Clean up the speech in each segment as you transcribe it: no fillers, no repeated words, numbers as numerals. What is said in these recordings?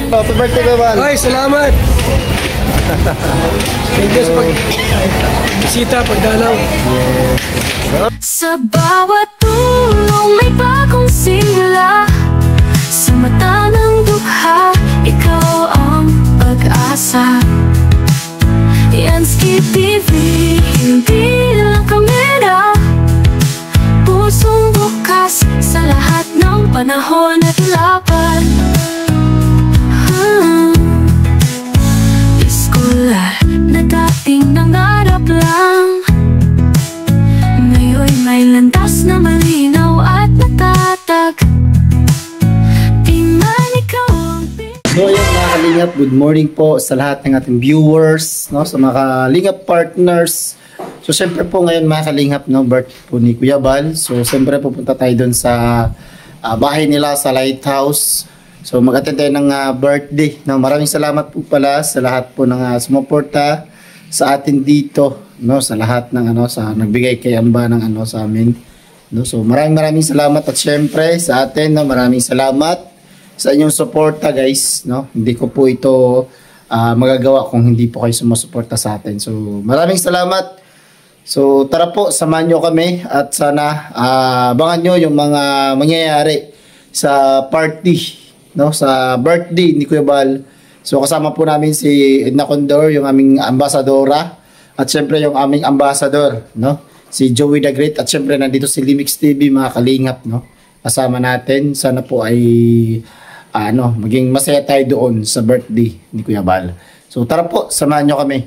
Happy birthday, Kuya. Ay, salamat. Thank you sa bisita, pagdalaw. Sa bawat tulong may bagong simula. Sa mata ng dukha, ikaw ang pag-asa. Yansky TV, hindi lang kamera. Pusong bukas sa lahat ng panahon at laban. Iskola na dating nangarap lang, ngayon may landas na malinaw at natatag. Di man ikaw ang So yun mga kalingap, good morning po sa lahat ng ating viewers, no? Sa mga kalingap partners. So siyempre po ngayon mga kalingap, no, birthday po ni Kuya Bal. So siyempre pupunta tayo dun sa bahay nila sa Lighthouse. So mag-attend tayo ng birthday. No? Maraming salamat po pala sa lahat po ng sumuporta sa atin dito, no, sa lahat ng sa nagbigay kay Amba ng sa amin. No? So maraming salamat at syempre sa atin, no, maraming salamat sa inyong suporta, guys, no. Hindi ko po ito magagawa kung hindi po kayo sumusuporta sa atin. So maraming salamat. So tara po, samahan nyo kami at sana abangan nyo yung mga mangyayari sa party, no, sa birthday ni Kuya Bal. So kasama po namin si Edna Condor, yung aming ambasadora, at syempre yung aming ambassador, no, si Joey the Great, at syempre nandito si Limix TV, mga kalingap, no. Kasama natin, sana po ay maging masaya tayo doon sa birthday ni Kuya Bal. So tara po, samahan nyo kami.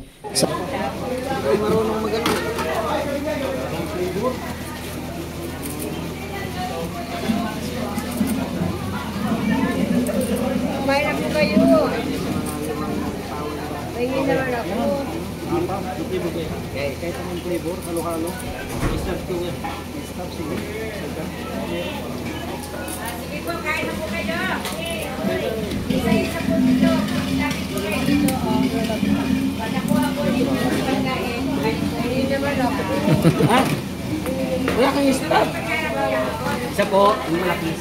Kumain na po kayo. Tingin naman ako. Kahit anong flavor, halo-halo. I-start ko nga. I-start sige. Sige po, kain na po kayo. Isa-isa po dito. Lapit po kayo dito. Panakuha po dito sa pagkain. Tingin naman ako. Ha? Wala kang stop. Isa po, yung malaki.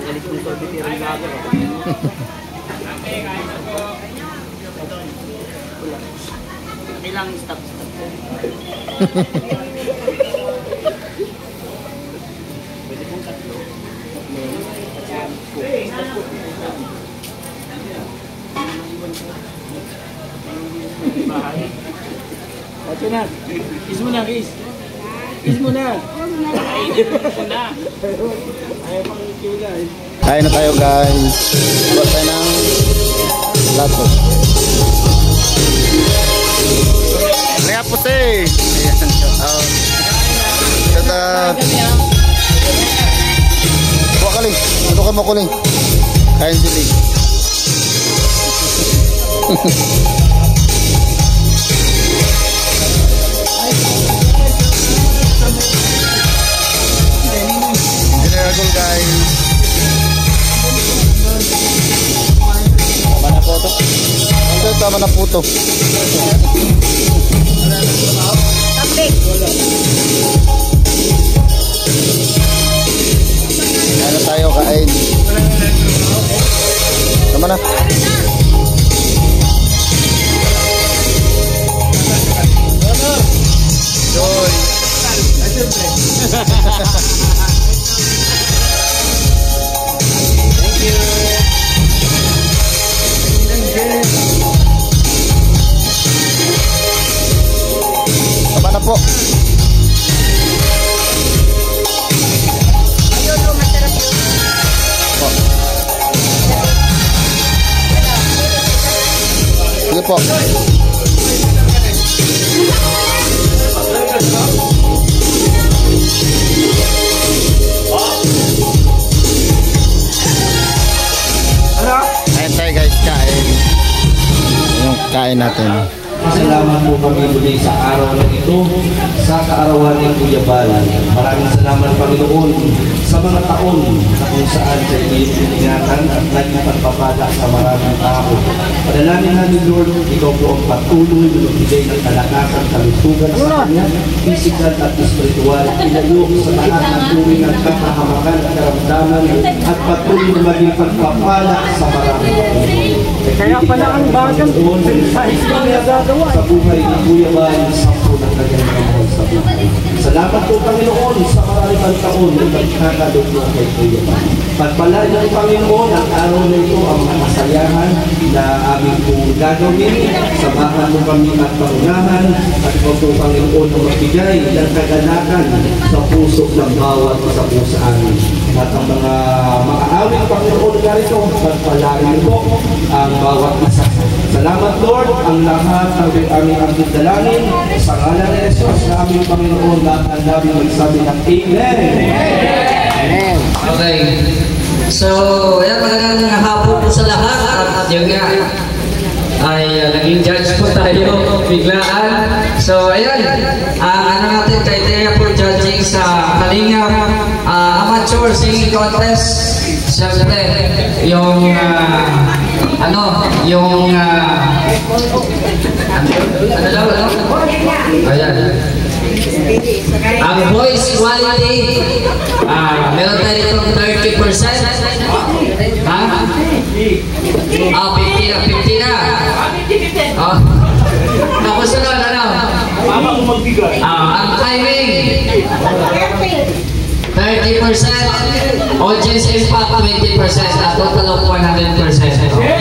Galit kong sorbet yung lago. Ilang stop. Pwede pong tatlo. Ocho na. Kiss mo na, kiss. Kiss mo na. Ayaw pang kill guys. Kain na tayo, guys. Buat tayo ng lato. Kaya puti. Kata buwa kaling. Ito ka mo kuling. Kain sili. Ginagol, guys. Tama na po ito. Tama na po ito. Kapit. Ano tayo kain? Tama na. Joy. Thank you. Tama na po. Ayun po, masarap yun. Sige po. Ayun tayo, guys, kain. Yung kain natin. Nagpapasalamat po kami muli sa araw na ito, sa kaarawan ng Kuya Bal. Maraming salamat, Panginoon, sa mga taon na kung saan sa iyong piningatan at naging pagpapala sa maraming tao. Padalangin namin, Lord, ikaw po ang patuloy na magbigay ng kalakasan, kalusugan sa kanya, physical at spiritual, ilayo sa lahat ng tuwing at kapahamakan at karamdaman at patuloy na maging pagpapala sa maraming tao. Kaya pala ang bagal sa isang nagagawa. Sa buhay ni Kuya Bal, sampo ng kanyang kamahal sa buhay. Salamat po, Panginoon, sa maraming taon na nagkakadugtong kay Kuya Bal. Pagpala ng Panginoon ang araw na ito ang mga kasayahan na aming pong gagawin. Samahan mo kami at pangunahan at ikaw po, Panginoon, na magbigay ng kaganakan sa puso ng bawat isa po sa amin. At ang mga makaawit, Panginoon, narito, pagpalain po ang bawat isa. Salamat, Lord, ang lahat ng aming angkin dalangin sa ngalan ni Jesus na aming Panginoon, lahat ang daming magsabi ng Amen. Amen. Okay. So, ayan, magandang hapon po sa lahat. At yun nga, ay naging judge po tayo biglaan. So, ayan, ano natin, criteria for judging sa Kalingap amateur singing contest. Siyempre, yung, ayan. Ang voice quality, meron tayo itong 30%. Ha? 50 na. Tapos ano? Ang timing, 30%, audience impact 20%, at total of 100%.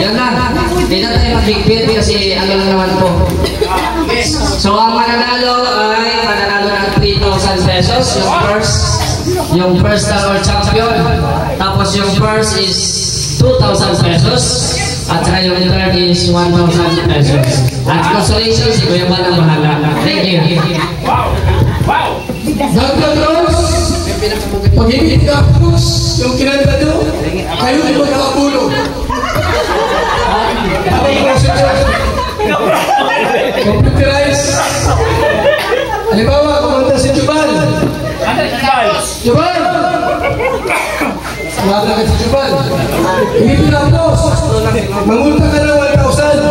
Yan lang. Hindi na tayo mag-bigpit kasi ano lang naman po. So ang mananalo ay mananalo ng 3,000 pesos, yung first or champion. Tapos yung first is 2,000 pesos. At saka yung third is 1,000 pesos. At consolation, si Kuya Bal ang bahala. Thank you. Wow! Dagdag Rose, pag hindi tinapos yung kinanta nyo, kayo ay magkakapulo. Ako yung prosedur. Computerize. Halimbawa, kumanta si Jubal. Jubal! Sumata ka si Jubal. Hindi tinapos. Mangulta ka ng 1,000.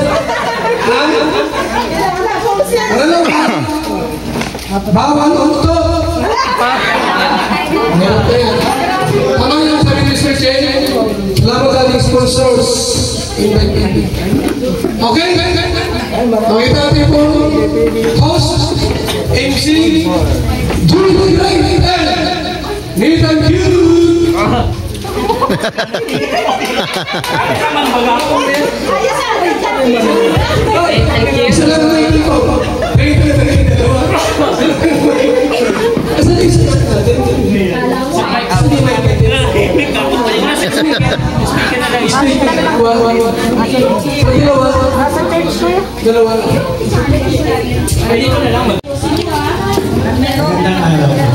Ano lang? Bawal uto. Tama yung sabi ni Mr. Chen, salamat ating sponsors. Okay? Makita natin po, host, MC, Julie Ray, Nathan Hughes. Isa lang na yun po. Asa na isa natin? Asa na dalawa.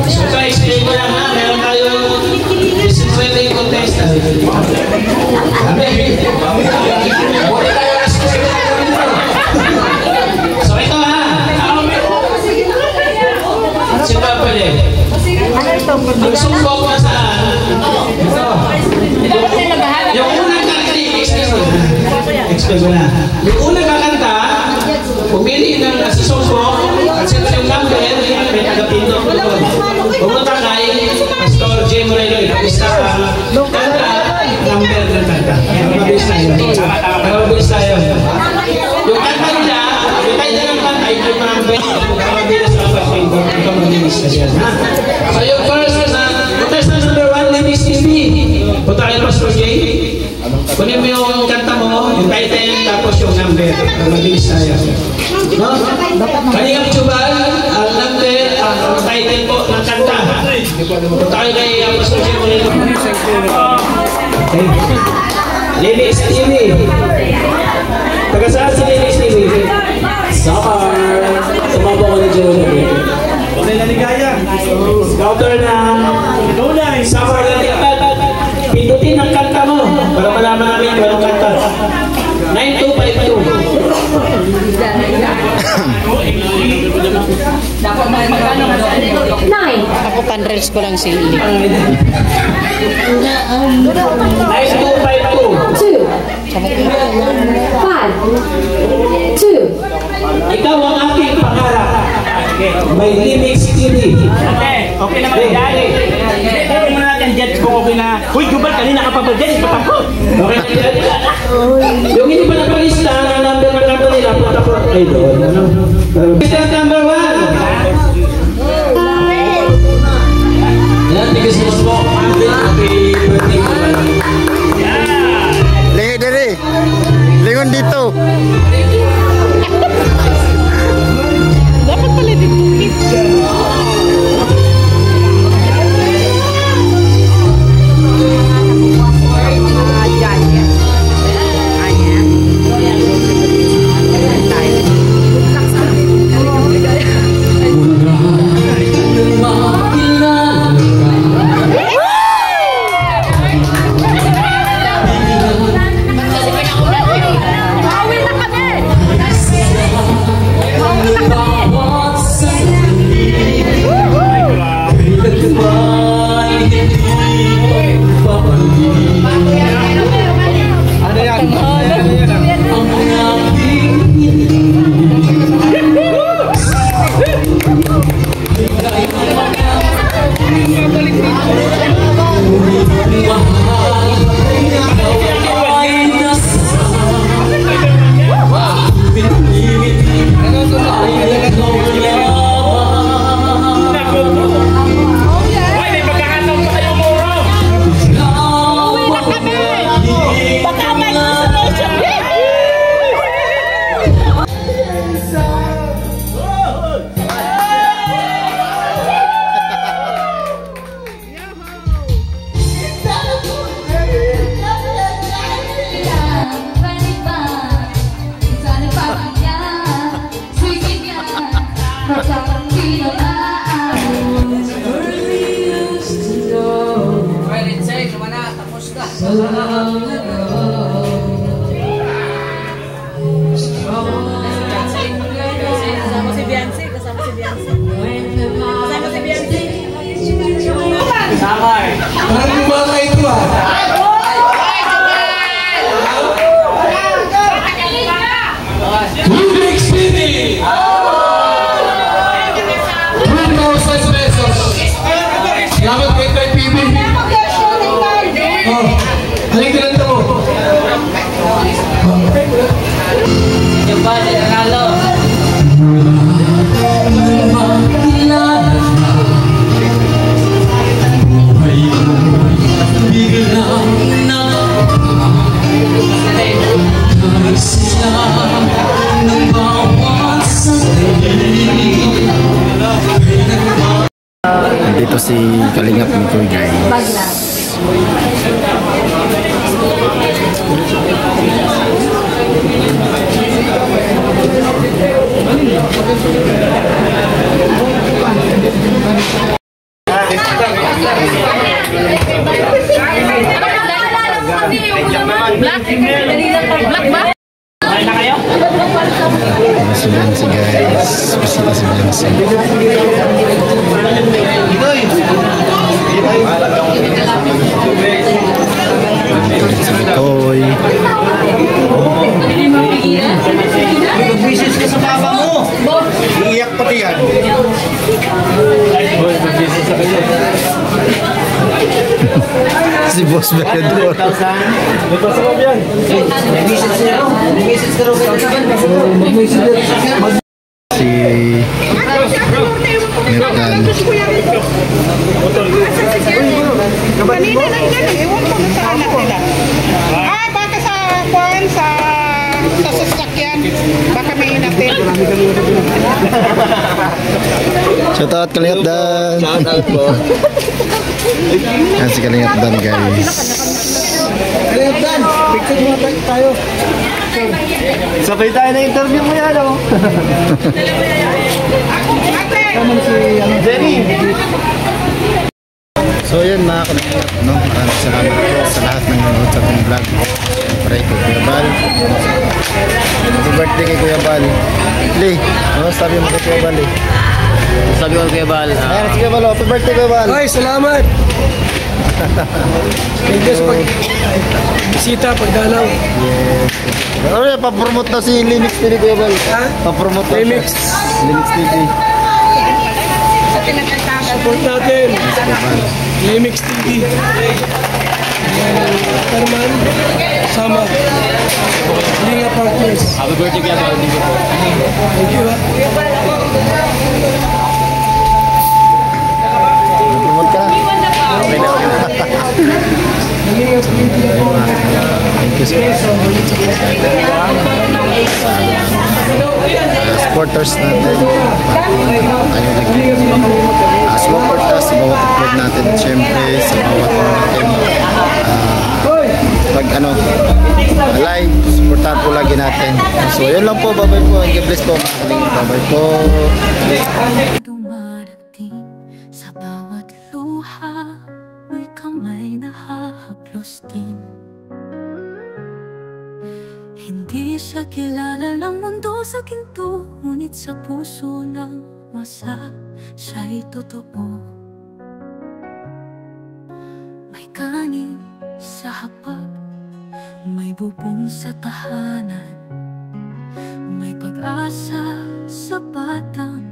So guys, explain ko lang ha, meron tayong disciplinary contest. So ito ha, sino ba pwede? Ang sumbok na saan? Yung unang kanta, explain ko na. Yung unang kakanta, pumili ng nasusumbok at sino yung number, may tagapindot ko doon. Pumunta kay Pastor J. Moreno, isa ang kanta, number ng kanta. Mabilis tayo. Mabilis tayo. Yung kanta nila, yung tayo ng kanta, yung number, mabilis ang pagpindot. Ito mabilis na yan. So yung first na, contestant number 1, Ladies TV. Punta kayo Pastor J. Kunin mo yung kanta mo, yung title, tapos yung number. Mabilis tayo. No? Kalingap Jubal, ang number, ang title po ng kanta. Punta kayo kay Pastor J. Moreno. Ladies TV. Taga saan si Ladies TV? Samar. Tumaba ko ni Jonah. Okay na ligaya. Scouter na. Samar na ligaya. Pindutin ang kanta mo para malaman namin kung anong kanta. 9252. ko pan-reels ko lang si Lily. 9252. 2 Ikaw ang aking pangarap. May limit security. Okay naman yung dali. Kaya mo natin judge kung okay na. Uy, Jubal, kanina ka pa ba dyan? Patakot. Okay. Yung hindi pa nakalista ng number ng kanto nila, punta ko kayo doon. Peter number 1. Yan, tigas mo po. Happy birthday po. Lingon diri. Lingon dito. Dapat pala dito kit. Parang mga ito Rubik City! 1,000 pesos! Salamat kay Tay PB! Halika lang ito mo! Yung ba, nanalo. Dito si Kalingap nito guys. Si Beyonce guys. Bisita si Beyonce. Si Bitoy. Mag-visit ka sa papa mo. Iiyak pati yan. Mag-visit sa kayo. Si Boss Beredor. May pasarap yan. Mag-visit siya. Mag-visit ka rin. Si Mirdan. Kanina lang yan, ewan ko sa anak nila. Baka sa kwan, sa sasakyan. Baka may inatin. Shout out Kalingap Dan. Shout out po. Yan si Kalingap Dan guys. Kalingap Dan, picture mo tayo. Sabay tayo na interview mo yan, oh. Kaman si Jenny. So yun mga Kalingap, no? Maraming salamat po sa lahat ng nanonood sa ating vlog. Siyempre kay Kuya Bal. Happy birthday kay Kuya Bal. Lee, ano sabi mo kay Kuya Bal eh? Sabi ko kay Bal. Ayan, sige Bal. Happy birthday Kuya Bal. Ay, salamat! Thank you sa bisita, pagdalaw. Yes. Pa-promote na si Linux TV Kuya Bal. Ha? Pa-promote na Linux. siya. Linux TV. Support natin. Limix TV. Karman, sama. Linga Partners. Happy birthday Kuya Bal. Thank you. Pa-promote ka na. Okay na. Linga TV. Thank you so much. Supporters natin. Support us sa bawat upload natin. Siyempre sa bawat natin. Pag live, supportahan po lagi natin. So yun lang po. Bye-bye po. God bless po. Bye-bye po. Dumarating sa bawat luha, may kamay na hahaplos din. Hindi siya kilala ng mundo sa ginto, ngunit sa puso ng masa, siya'y totoo. May kanin sa hapag, may bubong sa tahanan, may pag-asa sa batang,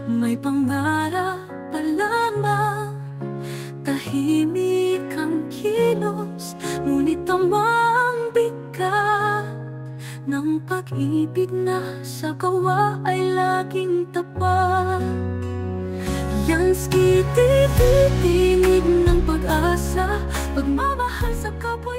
may pangarap pa lamang. Tahimik ang kilos, ngunit tamang bigat ng pag-ibig na sa gawa ay laging tapat. Yansky TV, tinig ng pag-asa, pagmamahal sa kapwa.